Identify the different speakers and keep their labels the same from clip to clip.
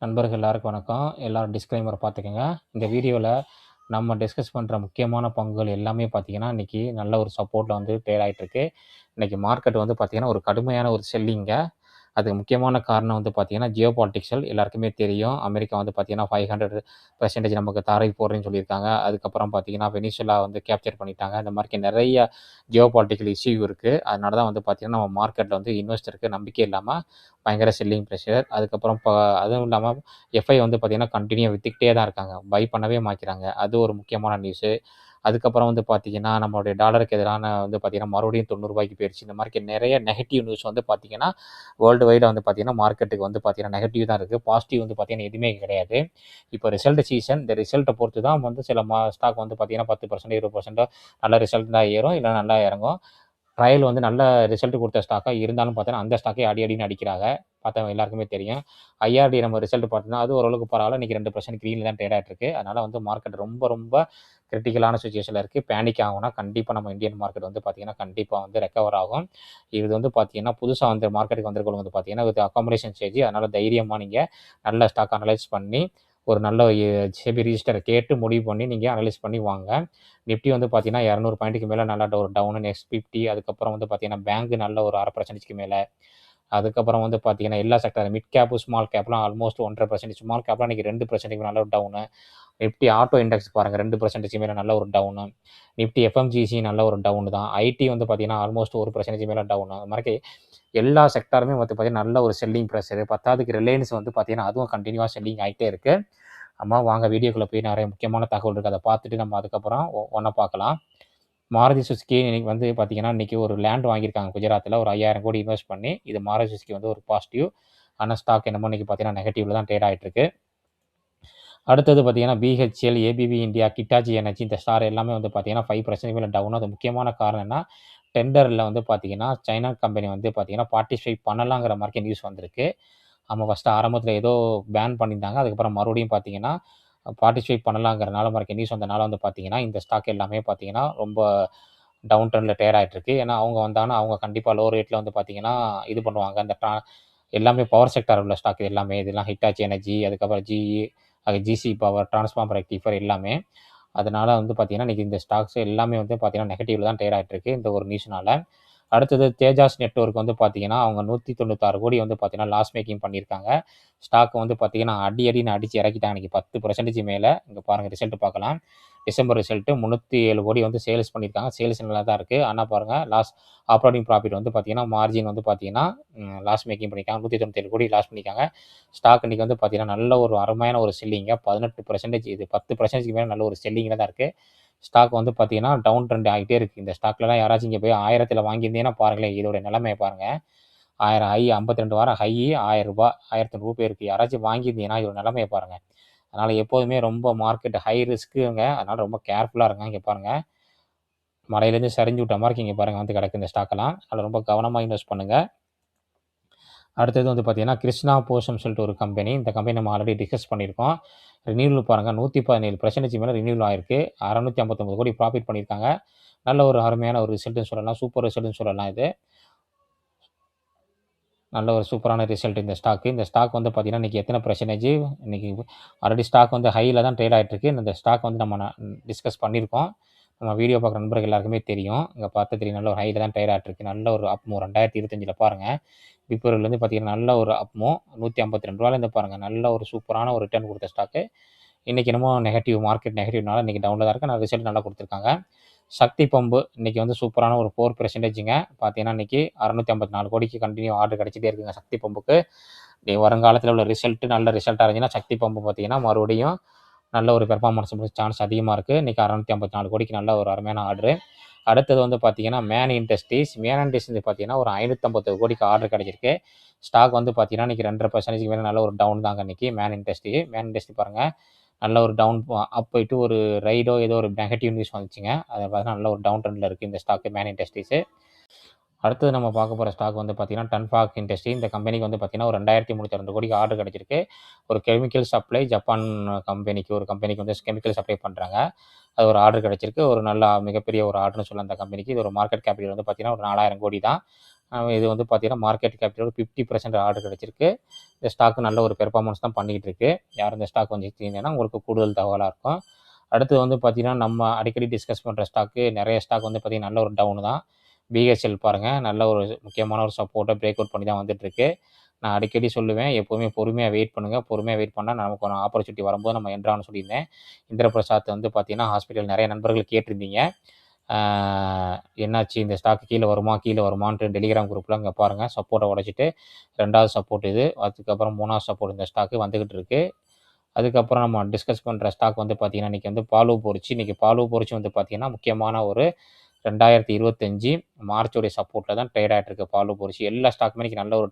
Speaker 1: நண்பர்கள் எல்லாருக்கும் வணக்கம். எல்லாரும் டிஸ்க்ளைமர் பார்த்துக்கங்க. இந்த வீடியோல நம்ம டிஸ்கஸ் பண்ற முக்கியமான பங்குகள் எல்லாமே பார்த்தீங்கன்னா, இன்னைக்கு நல்ல ஒரு சப்போர்ட்ல வந்து ட்ரேட் ஆயிட்டு இருக்கு. இன்னைக்கு மார்க்கெட் வந்து பார்த்தீங்கன்னா, ஒரு கடுமையான ஒரு செல்லிங்க. அதுக்கு முக்கியமான காரணம் வந்து பார்த்தீங்கன்னா, ஜியோ பாலிட்டிக்ஸல் எல்லாருக்குமே தெரியும். அமெரிக்கா வந்து பார்த்தீங்கன்னா, 500% நமக்கு தாரை போடுறேன்னு சொல்லியிருக்காங்க. அதுக்கப்புறம் பார்த்தீங்கன்னா, வெனிசுலா வந்து கேப்சர் பண்ணிட்டாங்க. இந்த மாரி நெறைய ஜியோ பாலிட்டிக்கல் இஷ்யூ இருக்கு. அதனால தான் வந்து பார்த்தீங்கன்னா, நம்ம மார்க்கெட்ல வந்து இன்வெஸ்டருக்கு நம்பிக்கை இல்லாம பயங்கர செல்லிங் பிரஷர். அதுக்கப்புறம் அதுவும் இல்லாம எஃப்ஐ வந்து பார்த்தீங்கன்னா, கன்டினியூவா வித்துக்கிட்டே தான் இருக்காங்க. பை பண்ணவே மாட்றாங்க. அது ஒரு முக்கியமான நியூஸு. அதுக்கப்புறம் வந்து பார்த்தீங்கன்னா, நம்மளுடைய டாலருக்கு எதிரான வந்து பார்த்தீங்கன்னா, மறுபடியும் ரூ. 90க்கு போயிருச்சு. இந்த மாரி நெறைய நெகட்டிவ் நியூஸ் வந்து பார்த்தீங்கன்னா, வேர்ல்டு வைடா வந்து பார்த்தீங்கன்னா, மார்க்கெட்டுக்கு வந்து பார்த்தீங்கன்னா, நெகட்டிவ் தான் இருக்கு. பாசிட்டிவ் வந்து பார்த்தீங்கன்னா, எதுவுமே கிடையாது. இப்போ ரிசல்ட் சீசன். இந்த ரிசல்ட்ட பொறுத்து தான் வந்து சில ஸ்டாக் வந்து பார்த்தீங்கன்னா, 10% 20% நல்ல ரிசல்ட் தான் ஏறும். இல்ல நல்லா இறங்கும். ட்ரையல் வந்து நல்ல ரிசல்ட் குடுத்த ஸ்டாக்கா இருந்தாலும் பார்த்தீங்கன்னா, அந்த ஸ்டாக்கே அடி அடின்னு அடிக்கிறாங்க. பார்த்தவங்க எல்லாருக்குமே தெரியும். ஐஆர்டி நம்ம ரிசல்ட் பார்த்தீங்கன்னா, அது ஓரளவுக்கு பரவால்ல. இன்னைக்கு 2% கிரீன்ல தான் ட்ரேட் ஆயிட்டு இருக்கு. அதனால வந்து மார்க்கெட் ரொம்ப ரொம்ப கிரிட்டிக்கலான சிச்சுவேஷன்ல இருக்கு. பேனிக் ஆகும்னா கண்டிப்பா நம்ம இந்தியன் மார்க்கெட் வந்து பார்த்தீங்கன்னா, கண்டிப்பா வந்து ரெக்கவர் ஆகும். இது வந்து பார்த்தீங்கன்னா, புதுசா வந்து மார்க்கெட்டுக்கு வந்திருக்கவங்க வந்து பார்த்தீங்கன்னா, இது அக்காமடேஷன் ஸ்டேஜ். அதனால தைரியமா நீங்க நல்ல ஸ்டாக் அனலைஸ் பண்ணி, ஒரு நல்ல செபி ரிஜிஸ்டர கேட்டு முடிவு பண்ணி நீங்க அனலைஸ் பண்ணி வாங்க. நிஃப்டி வந்து பார்த்தீங்கன்னா, 200 பாயிண்ட்டுக்கு மேல நல்லா ஒரு டவுனு. நெக்ஸ்ட் 50 அதுக்கப்புறம் வந்து பார்த்தீங்கன்னா, பேங்க் நல்ல ஒரு 1/2%க்கு மேல. அதுக்கப்புறம் வந்து பார்த்தீங்கன்னா, எல்லா செக்டார் மிட் கேப், ஸ்மால் கேப்லாம் ஆல்மோஸ்ட் 1.5%. ஸ்மால் கேப்லாம் இன்னைக்கு 2%க்கு நல்ல ஒரு டவுனு. நிஃப்டி ஆட்டோ இண்டெக்ஸ் பாருங்க 2% மேல நல்ல ஒரு டவுனு. நிஃப்டி எஃப்எம்ஜிசி நல்ல ஒரு டவுன் தான். ஐடி வந்து பார்த்தீங்கன்னா, ஆல்மோஸ்ட் 1% மேல டவுனு. அது மாரி எல்லா செக்டாருமே வந்து பார்த்தீங்கன்னா, நல்ல ஒரு செல்லிங் பிரஷர். பத்தாததுக்கு ரிலையன்ஸ் வந்து பார்த்தீங்கன்னா, அதுவும் கன்டினியூவா செல்லிங் ஆயிட்டே இருக்கு. அம்மா வாங்க வீடியோக்குள்ள போய் நெறைய முக்கியமான தகவல் இருக்கு. அத பார்த்துட்டு நம்ம அதுக்கப்புறம் ஒண்ணா பார்க்கலாம். மாருதி சுசுகி இன்னைக்கு வந்து பார்த்தீங்கன்னா, இன்னைக்கு ஒரு லேண்ட் வாங்கியிருக்காங்க குஜராத்தில. ஒரு 5000 கோடி இன்வெஸ்ட் பண்ணி. இது மாருதி சுசுகி வந்து ஒரு பாசிட்டிவ். ஆனா ஸ்டாக் என்னமோ இன்னைக்கு பார்த்தீங்கன்னா, நெகட்டிவ்ல தான் ட்ரேட் ஆயிட்டு இருக்கு. அடுத்தது பார்த்தீங்கன்னா, பிஹெச்எல், ஏபிபி இந்தியா, கிட்டாச்சி எனர்ஜி இந்த ஸ்டார் எல்லாமே வந்து பார்த்தீங்கன்னா, 5% மேல டவுன். அது முக்கியமான காரணம் என்ன? டெண்டர்ல வந்து பார்த்தீங்கன்னா, சைனா கம்பெனி வந்து பார்த்தீங்கன்னா, பார்ட்டிசிபேட் பண்ணலாங்கிற மாரி நியூஸ் வந்திருக்கு. ஆமா ஃபர்ஸ்ட்டு ஆரம்பத்தில ஏதோ பேன் பண்ணியிருந்தாங்க. அதுக்கப்புறம் மறுபடியும் பார்த்தீங்கன்னா, பார்ட்டிசிபேட் பண்ணலாங்கிறனால மார்க்கெட் நியூஸ் வந்தனால வந்து பார்த்தீங்கன்னா, இந்த ஸ்டாக் எல்லாமே பார்த்தீங்கன்னா, ரொம்ப டவுன் ட்ரெண்ட்ல ட்ரேட் ஆயிட்டு இருக்கு. ஏன்னா, அவங்க வந்தாங்கன்னா, அவங்க கண்டிப்பா லோ ரேட்ல வந்து பார்த்தீங்கன்னா, இது பண்ணுவாங்க. அந்த எல்லாமே பவர் செக்டார் உள்ள ஸ்டாக் எல்லாமே. இதெல்லாம் ஹிட்டாச்சி எனர்ஜி, அதுக்கப்புறம் GE, GC power, transformer rectifier எல்லாமே. அதனால வந்து பார்த்தீங்கன்னா, இன்னைக்கு இந்த ஸ்டாக்ஸ் எல்லாமே வந்து பார்த்தீங்கன்னா, நெகட்டிவ்ல தான் ட்ரேட் ஆயிட்டு இருக்கு. இந்த ஒரு நியூஸ்னால. அடுத்தது தேஜாஸ் நெட்வொர்க் வந்து பார்த்தீங்கன்னா, அவங்க 196 கோடி வந்து பார்த்தீங்கன்னா, லாஸ் மேக்கிங் பண்ணியிருக்காங்க. ஸ்டாக் வந்து பார்த்தீங்கன்னா, அடி அடின்னு அடிச்சு இறக்கிட்டாங்க. இன்னைக்கு 10% மேல. இங்க பாருங்க ரிசல்ட் பார்க்கலாம். டிசம்பர் ரிசல்ட் 307 கோடி வந்து சேல்ஸ் பண்ணியிருக்காங்க. சேல்ஸ் நல்லா தான் இருக்கு. ஆனா பாருங்க ஆப்பரேட்டிங் ப்ராஃபிட் வந்து பார்த்தீங்கன்னா, மார்ஜின் வந்து பார்த்தீங்கன்னா, லாஸ் மேக்கிங் பண்ணியிருக்காங்க. 197 கோடி லாஸ் பண்ணியிருக்காங்க. ஸ்டாக் இன்னைக்கு வந்து பார்த்தீங்கன்னா, நல்ல ஒரு அருமையான ஒரு செல்லிங்க. 18% இது 10%க்கு மேல நல்ல ஒரு செல்லிங்ல தான் இருக்கு. ஸ்டாக் வந்து பார்த்தீங்கன்னா, டவுன் ட்ரெண்ட் ஆகிட்டே இருக்கு. இந்த ஸ்டாக்லலாம் யாராச்சும் இங்க போய் 1000ல வாங்கியிருந்தீங்கன்னா பாருங்களேன், இதோட நிலைமைய பாருங்க. 1000 ஹை 52 வாரம் ஹை ரூ. 1000 ரூ. 1800 போயிருக்கு. யாராச்சும் வாங்கியிருந்தீங்கன்னா, இதோட நிலைமைய பாருங்க. அதனால எப்போதுமே ரொம்ப மார்க்கெட் ஹை ரிஸ்க்குங்க. அதனால ரொம்ப கேர்ஃபுல்லா இருங்க. இங்க பாருங்க. மலையிலேருந்து சரிஞ்சு விட்ட மாரி இங்க பாருங்க வந்து கிடக்கு இந்த ஸ்டாக்கெல்லாம். அதில ரொம்ப கவனமா இன்வெஸ்ட் பண்ணுங்க. அடுத்தது வந்து பார்த்தீங்கன்னா, கிருஷ்ணா போஷம்னு சொல்லிட்டு ஒரு கம்பெனி. இந்த கம்பெனி நம்ம ஆல்ரெடி டிஸ்கஸ் பண்ணியிருக்கோம். ரினியூவல் பாருங்க 117% மேல ரினியூவல் ஆயிருக்கு. 659 கோடி ப்ராஃபிட் பண்ணியிருக்காங்க. நல்ல ஒரு அருமையான ஒரு ரிசல்ட்ன்னு சொல்லலாம். சூப்பர் ரிசல்ட்ன்னு சொல்லலாம் இது. நல்ல ஒரு சூப்பரான ரிசல்ட் இந்த ஸ்டாக்கு. இந்த ஸ்டாக் வந்து பார்த்தீங்கன்னா, இன்னைக்கு எத்தன பெர்சன்டேஜ் இன்னைக்கு ஆல்ரெடி ஸ்டாக் வந்து ஹைல தான் ட்ரேட் ஆயிட்டு இருக்கு. இந்த ஸ்டாக் வந்து நம்ம டிஸ்கஸ் பண்ணியிருக்கோம். நம்ம வீடியோ பார்க்குற நண்பர்கள் எல்லாருக்குமே தெரியும். இங்க பார்த்தா தெரியும். நல்ல ஒரு ஹைல தான் ட்ரேட் ஆயிட்டு இருக்கு. நல்ல ஒரு அப் மூவ் 2025ல பாருங்க. பிப்ரவரிலேருந்து பார்த்தீங்கன்னா, நல்ல ஒரு அப் மூவ் ரூ. 152லேருந்து பாருங்க. நல்ல ஒரு சூப்பரான ஒரு ரிட்டர்ன் குடுத்த ஸ்டாக்கு. இன்னைக்கு என்னமோ மார்க்கெட் நெகட்டிவ்னால இன்னைக்கு டவுன்ல தான் இருக்கு. ஆனா ரிசல்ட் நல்லா குடுத்துருக்காங்க. சக்தி பம்பு இன்னைக்கு வந்து சூப்பரான ஒரு 4%ங்க. பார்த்தீங்கன்னா, இன்னைக்கு 654 கோடிக்கு கன்டின்யூ ஆர்டர் கிடைச்சிட்டே இருக்குங்க சக்தி பம்புக்கு. வருங்காலத்தில உள்ள நல்ல ரிசல்ட்டா இருந்துச்சுன்னா, சக்தி பம்பு பார்த்தீங்கன்னா, மறுபடியும் நல்ல ஒரு பெர்ஃபார்மன்ஸ் சான்ஸ் அதிகமா இருக்கு. இன்னைக்கு 654 கோடிக்கு நல்ல ஒரு அருமையான ஆர்டரு. அடுத்தது வந்து பார்த்தீங்கன்னா, மேன் இண்டஸ்ட்ரீஸ். மேன் இண்டஸ்ட்ரீஸ் பார்த்தீங்கன்னா, ஒரு 550 கோடிக்கு ஆர்டர் கிடைச்சிருக்கு. ஸ்டாக் வந்து பார்த்தீங்கன்னா, இன்னைக்கு 2.5% மேல நல்ல ஒரு டவுன் தாங்க இன்னைக்கு மேன் இண்டஸ்ட்ரி. மேன் இண்டஸ்ட்ரி பாருங்க. நல்ல ஒரு டவுன் அப் போயிட்டு ஒரு ரைடோ ஏதோ ஒரு நெகட்டிவ் நியூஸ் வந்துச்சுங்க. அத பார்த்தா நல்ல ஒரு டவுன் ட்ரெண்ட்ல இருக்கு இந்த ஸ்டாக் மேன் இண்டஸ்ட்ரீஸ். அடுத்தது நம்ம பார்க்க போற ஸ்டாக் வந்து பார்த்தீங்கன்னா, டன்பாக் இண்டஸ்ட்ரி. இந்த கம்பெனிக்கு வந்து பார்த்தீங்கன்னா, ஒரு 2302 கோடிக்கு ஆர்டர் கிடைச்சிருக்கு. ஒரு கெமிக்கல் சப்ளை ஜப்பான் கம்பெனிக்கு வந்து கெமிக்கல் சப்ளை பண்றாங்க. அது ஒரு ஆர்டர் கிடைச்சிருக்கு. ஒரு நல்ல மிகப்பெரிய ஒரு ஆர்டர்ன்னு சொல்லலாம் அந்த கம்பெனிக்கு. இது ஒரு மார்க்கெட் கேபிட்டல் வந்து பார்த்தீங்கன்னா, ஒரு 4000 கோடி தான். இது வந்து பார்த்தீங்கன்னா மார்க்கெட் கேபிட்டலோட 50% ஆர்டர் கிடச்சிருக்கு. இந்த ஸ்டாக்கு நல்ல ஒரு பெர்ஃபார்மன்ஸ் தான் பண்ணிக்கிட்டு இருக்குது. யார் இந்த ஸ்டாக் வந்து வச்சுருந்தீங்கன்னா உங்களுக்கு கூடுதல் தகவலாக இருக்கும். அடுத்து வந்து பார்த்தீங்கன்னா நம்ம அடிக்கடி டிஸ்கஸ் பண்ணுற ஸ்டாக்கு நிறைய ஸ்டாக் வந்து பார்த்தீங்கன்னா நல்ல ஒரு டவுன் தான். பிஹெச்எல் பாருங்கள், நல்ல ஒரு முக்கியமான ஒரு சப்போர்ட்டை பிரேக் அவுட் பண்ணி தான் வந்துட்டுருக்கு. நான் அடிக்கடி சொல்லுவேன், எப்போவுமே பொறுமையாக வெயிட் பண்ணுங்கள். பொறுமையாக வெயிட் பண்ணால் நமக்கு ஒரு ஆப்பர்ச்சுனிட்டி வரும்போது நம்ம என்ட்ரான்னு சொல்லியிருந்தேன். இந்திரபிரசாத் வந்து பார்த்தீங்கன்னா ஹாஸ்பிட்டல் நிறைய நண்பர்கள் கேட்டிருந்தீங்க. என்னாச்சு இந்த ஸ்டாக் கீழே வருமா கீழே வருமான்ட்டு டெலிகிராம் குரூப்பில் இங்கே பாருங்கள், சப்போர்ட்டை உடச்சிட்டு 2வது சப்போர்ட் இது, அதுக்கப்புறம் 3வது சப்போர்ட் இந்த ஸ்டாக்கு வந்துக்கிட்டு இருக்குது. அதுக்கப்புறம் நம்ம டிஸ்கஸ் பண்ணுற ஸ்டாக் வந்து பார்த்திங்கன்னா இன்றைக்கி வந்து பாலு பொரிச்சு, இன்றைக்கி பாலு பொரிச்சு வந்து பார்த்திங்கன்னா முக்கியமான ஒரு 2025 மார்ச்சோடைய சப்போர்ட்டில் தான் ட்ரேட் ஆகிட்டுருக்கு. பாலு பொரிச்சு எல்லா ஸ்டாக்குமே இன்றைக்கி நல்ல ஒரு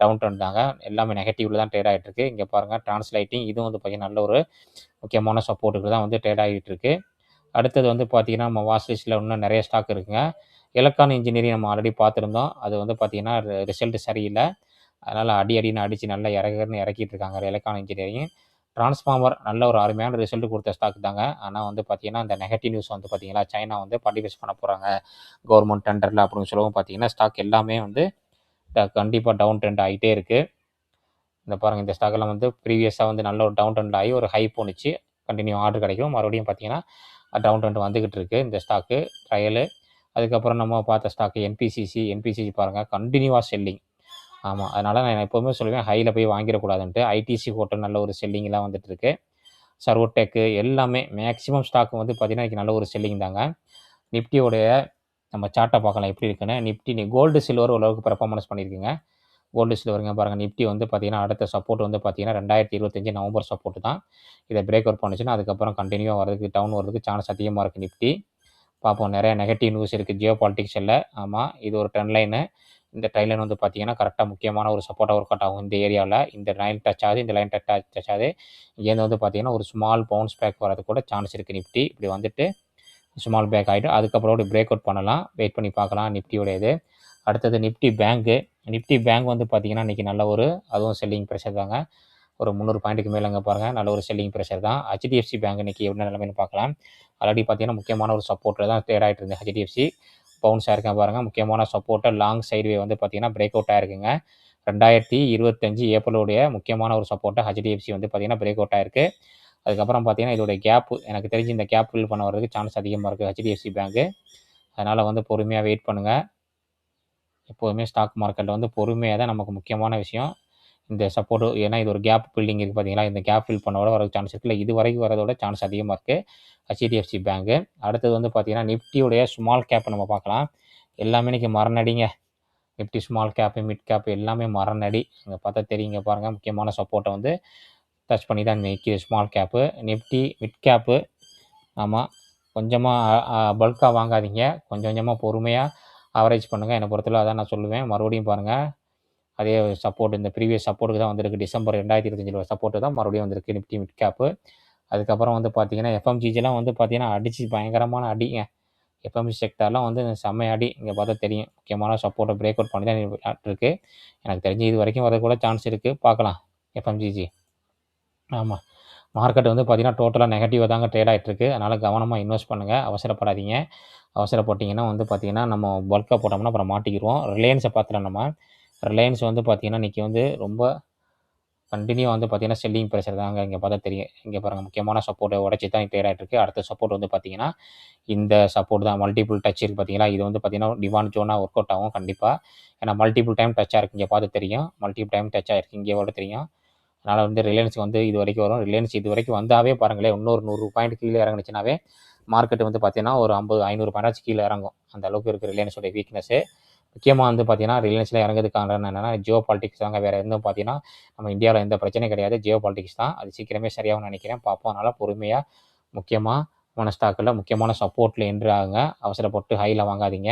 Speaker 1: டவுன் ட்ரெண்ட் தாங்க. எல்லாமே நெகட்டிவில் தான் ட்ரேட் ஆகிட்டுருக்கு. இங்கே பாருங்கள் டிரான்ஸ்லைட்டிங், இதுவும் வந்து பார்த்திங்கன்னா நல்ல ஒரு முக்கியமான சப்போர்ட்டுக்கு தான் வந்து ட்ரேட் ஆகிட்டுருக்கு. அடுத்தது வந்து பார்த்திங்கன்னா நம்ம வாட்ச் லிஸ்ட்டில் இன்னும் நிறைய ஸ்டாக் இருக்குங்க. எலக்ட்ரான் இன்ஜினியரிங் நம்ம ஆல்ரெடி பார்த்துருந்தோம். அது வந்து பார்த்திங்கன்னா ரிசல்ட் சரியில்லை. அதனால் அடின்னு அடித்து நல்லா இறக்கிட்டு இருக்காங்க எலக்ட்ரான் இன்ஜினியரிங். டிரான்ஸ்ஃபார்மர் நல்ல ஒரு அருமையான ரிசல்ட் கொடுத்த ஸ்டாக் தாங்க. ஆனால் வந்து பார்த்திங்கன்னா இந்த நெகட்டிவ் நியூஸ் வந்து பார்த்திங்கன்னா சைனா வந்து பார்ட்டிசிபேட் பண்ண போகிறாங்க கவர்மெண்ட் டெண்டரில் அப்படின்னு சொல்லவும் பார்த்திங்கன்னா ஸ்டாக் எல்லாமே வந்து கண்டிப்பாக டவுன் ட்ரெண்ட் ஆகிட்டே இருக்குது. இந்த பாருங்கள், இந்த ஸ்டாக்கெல்லாம் வந்து ப்ரீவியஸாக வந்து நல்ல ஒரு டவுன் ட்ரெண்ட் ஆகி ஒரு ஹை போணுச்சு, கண்டினியூ ஆர்டர் கிடைக்கும். மறுபடியும் பார்த்திங்கன்னா டவுன் ட்ரெண்ட் வந்துக்கிட்டு இருக்குது இந்த ஸ்டாக்கு ட்ரையலு. அதுக்கப்புறம் நம்ம பார்த்த ஸ்டாக்கு என்பிசிசி பாருங்கள் கண்டினியூவாக செல்லிங். ஆமாம், அதனால் நான் எப்போவுமே சொல்லுவேன் ஹையில் போய் வாங்கிடக்கூடாதுன்ட்டு. ஐடிசி ஹோட்டல் நல்ல ஒரு செல்லிங்லாம் வந்துட்டுருக்கு. சர்வோடெக்கு எல்லாமே மேக்ஸிமம் ஸ்டாக்கு வந்து பார்த்திங்கன்னா இன்றைக்கி நல்ல ஒரு செல்லிங் தாங்க. நிஃப்டியோடைய நம்ம சார்ட்டை பார்க்கலாம் எப்படி இருக்குன்னு. நிஃப்டி கோல்டு சில்வர் ஓரளவுக்கு பெர்ஃபார்மன்ஸ் பண்ணியிருக்குங்க. கோல்டு சில்வருங்க பாருங்கள், நிஃப்டி வந்து பார்த்திங்கன்னா அடுத்த சப்போர்ட் வந்து பார்த்திங்கன்னா 2025 நவம்பர் சப்போர்ட் தான். இதை பிரேக் அவுட் பண்ணுச்சுன்னா அதுக்கப்புறம் கண்டினியூவாக வரதுக்கு டவுன் வரதுக்கு சான்ஸ் அதிகமாக இருக்குது நிஃப்டி. பார்ப்போம், நிறைய நெகட்டிவ் நியூஸ் இருக்குது ஜியோ பாலிட்டிக்ஸ் இல்லை. ஆமாம், இது ஒரு ட்ரெண்ட் லைனு. இந்த ட்ரெண்ட் லைன் வந்து பார்த்திங்கன்னா கரெக்டாக முக்கியமான ஒரு சப்போர்ட்டாக ஒர்க் அவுட் ஆகும் இந்த ஏரியாவில். இந்த லைன் டச் ஆகுது, இந்த லைன் டச் ஆகுது. இங்கேருந்து வந்து பார்த்திங்கன்னா ஒரு ஸ்மால் பவுன்ஸ் பேக் வரது கூட சான்ஸ் இருக்குது. நிஃப்டி இப்படி வந்துட்டு ஸ்மால் பேக் ஆகிட்டு அதுக்கப்புறம் ஒரு பிரேக் அவுட் பண்ணலாம். வெயிட் பண்ணி பார்க்கலாம் நிஃப்டியோட இது. அடுத்தது நிஃப்டி பேங்க் வந்து பார்த்திங்கன்னா இன்றைக்கி நல்ல ஒரு அதுவும் செல்லிங் ப்ரெஷர் தாங்க. ஒரு 300 பாயிண்ட்டுக்கு மேலேங்க பாருங்கள், நல்ல ஒரு செல்லிங் ப்ரெஷர் தான். ஹெச்டிஎஃப்சி பேங்க் இன்றைக்கி என்ன நிலைமைன்னு பார்க்கலாம். ஆல்ரெடி பார்த்திங்கன்னா முக்கியமான ஒரு சப்போர்ட்டில் தான் ட்ரேட் ஆகிட்டு இருந்தது. ஹெச்டிஎஃப்சி பவுன்ஸ் ஆயிருக்கேன் பாருங்கள், முக்கியமான சப்போர்ட்டை லாங் சைட்வே வந்து பார்த்திங்கன்னா பிரேக் அவுட் ஆகிருக்குங்க. 2025 ஏப்ரலுடைய முக்கியமான ஒரு சப்போர்ட்டை ஹெச்டிஎஃப்சி வந்து பார்த்திங்கன்னா பிரேக் அவுட் ஆகிருக்கு. அதுக்கப்புறம் பார்த்திங்கன்னா இதோடைய கேப்பு எனக்கு தெரிஞ்சு இந்த கேப் ஃபில் பண்ண வரதுக்கு சான்ஸ் அதிகமாக இருக்குது ஹெச்டிஎஃப்சி பேங்க்கு. அதனால் வந்து பொறுமையாக வெயிட் பண்ணுங்கள். எப்போதுமே ஸ்டாக் மார்க்கெட்டில் வந்து பொறுமையாக தான் நமக்கு முக்கியமான விஷயம். இந்த சப்போர்ட்டு ஏன்னா இது ஒரு கேப் பில்டிங் இருக்குது பார்த்தீங்களா, இந்த கேப் ஃபில் பண்ணோட வரதுக்கு சான்ஸ் இருக்குல்ல, இது வரைக்கும் வரதோட சான்ஸ் அதிகமாக இருக்குது ஹெச்டிஎஃப்சி பேங்க்கு. அடுத்தது வந்து பார்த்திங்கன்னா நிஃப்டியோடைய ஸ்மால் கேப்பை நம்ம பார்க்கலாம். எல்லாமே இன்றைக்கி மரணடிங்க. Nifty small cap mid cap எல்லாமே மரணடி. இங்கே பார்த்தா தெரியுங்க பாருங்கள், முக்கியமான சப்போர்ட்டை வந்து டச் பண்ணி தான் நிற்கிது small gap. Nifty mid gap. ஆமாம், கொஞ்சமாக பல்காக வாங்காதீங்க, கொஞ்சம் கொஞ்சமாக பொறுமையாக ஆவரேஜ் பண்ணுங்கள். என்னை பொறுத்தவரை அதான் நான் சொல்லுவேன். மறுபடியும் பாருங்கள், அதே சப்போர்ட் இந்த ப்ரீவியஸ் சப்போர்ட்டுக்கு தான் வந்திருக்கு. டிசம்பர் 2025 சப்போர்ட்டு தான் மறுபடியும் வந்திருக்கு நிஃப்டி மிட் கேப்பு. அதுக்கப்புறம் வந்து பார்த்திங்கன்னா எஃப்எம்ஜிஜிலாம் வந்து பார்த்திங்கன்னா அடித்து பயங்கரமான அடிங்க. எஃப்எம்ஜி செக்டார்லாம் வந்து செம்மை அடி. இங்கே பார்த்தா தெரியும், முக்கியமான சப்போர்ட்டை பிரேக் அவுட் பண்ணி தான் இருக்குது. எனக்கு தெரிஞ்சு இது வரைக்கும் வரது கூட சான்ஸ் இருக்குது, பார்க்கலாம் எஃப்எம்ஜிஜி. ஆமாம், மார்க்கெட் வந்து பார்த்திங்கன்னா டோட்டலாக நெகட்டிவாக தாங்க ட்ரேட் ஆகிட்டுருக்கு. அதனால் கவனமாக இன்வெஸ்ட் பண்ணுங்கள், அவசரப்படாதீங்க. அவசரப்பட்டிங்கன்னா வந்து பார்த்திங்கன்னா நம்ம பல்காக போட்டோம்னா அப்புறம் மாட்டிக்கிடுவோம். ரிலையன்ஸை பார்த்துலாம் நம்ம. ரிலையன்ஸ் வந்து பார்த்திங்கன்னா இன்றைக்கி வந்து ரொம்ப கண்டினியூ வந்து பார்த்திங்கன்னா செல்லிங் ப்ரெஷர் தாங்க. இங்கே பார்த்தா தெரியும், இங்கே பாருங்கள் முக்கியமான சப்போர்ட்டை உடச்சி தான் ட்ரேட் ஆகிட்டுருக்கு. அடுத்த சப்போர்ட் வந்து பார்த்திங்கன்னா இந்த சப்போர்ட் தான். மல்டிபிள் டச் இருக்குது பார்த்தீங்களா, இது வந்து பார்த்திங்கன்னா டிமாண்ட் ஜோனாக ஒர்க் அவுட் ஆகும் கண்டிப்பாக. ஏன்னா மல்டிபிள் டைம் டச் ஆகிருக்கு, இங்கே பார்த்து தெரியும். மல்டிபிள் டைம் டச் ஆகிருக்கு, இங்கே கூட தெரியும். அதனால் வந்து ரிலையன்ஸ் வந்து இது வரைக்கும் வரும். ரிலையன்ஸ் இது வரைக்கும் வந்தாவே பாருங்களேன், இன்னொரு 100 பாயிண்ட் கீழே இறங்குனுச்சுனாவே மார்க்கெட் வந்து பார்த்திங்கன்னா ஒரு 50-500 பாயிண்டாச்சும் கீழே இறங்கும். அந்த அளவுக்கு இருக்குது ரிலையன்ஸோட வீக்னஸ்ஸு. முக்கியமாக வந்து பார்த்திங்கன்னா ரிலையன்ஸில் இறங்குறதுக்கு காரணம் என்னென்னா ஜியோ பாலிட்டிக்ஸ் தாங்க. வேறு எதுவும் பார்த்திங்கன்னா நம்ம இந்தியாவில் எந்த பிரச்சனையும் கிடையாது, ஜியோ பாலிட்டிக்ஸ் தான். அது சீக்கிரமே சரியாகும்னு நினைக்கிறேன், பார்ப்போம். அதனால் பொறுமையாக முக்கியமான ஸ்டாக்கில் முக்கியமான சப்போர்ட்டில் என்ட்ரு ஆகுங்க. அவசரப்பட்டு ஹையில் வாங்காதீங்க.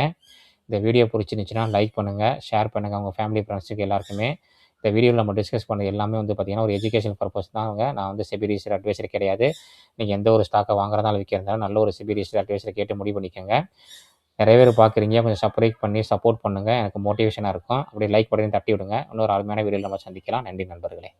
Speaker 1: இந்த வீடியோ பிடிச்சிருந்துச்சுன்னா லைக் பண்ணுங்கள், ஷேர் பண்ணுங்கள் உங்கள் ஃபேமிலி ஃப்ரெண்ட்ஸுக்கு எல்லாருக்குமே. இந்த வீடியோவில் நம்ம டிஸ்கஸ் பண்ணது எல்லாமே வந்து பார்த்திங்கன்னா ஒரு எஜுகேஷன் பர்பஸ் தாங்க. நான் வந்து செபி ரிஜிஸ்டர்ட் அட்வைசர் கிடையாது. நீங்கள் எந்த ஒரு ஸ்டாக்கை வாங்குறதாலும் விற்கிறதாலும் நல்ல ஒரு செபி ரிஜிஸ்டர்ட் அட்வைசரை கேட்டு முடிவு பண்ணிக்கோங்க. நிறைய பேர் பார்க்குறீங்க, கொஞ்சம் சப்ஸ்கிரைப் பண்ணி சப்போர்ட் பண்ணுங்கள், எனக்கு மோட்டிவேஷனாக இருக்கும். அப்படியே லைக் பட்டனையும் தட்டி விடுங்க. இன்னொரு அருமையான வீடியோவில் நம்ம சந்திக்கலாம். நன்றி நண்பர்களே.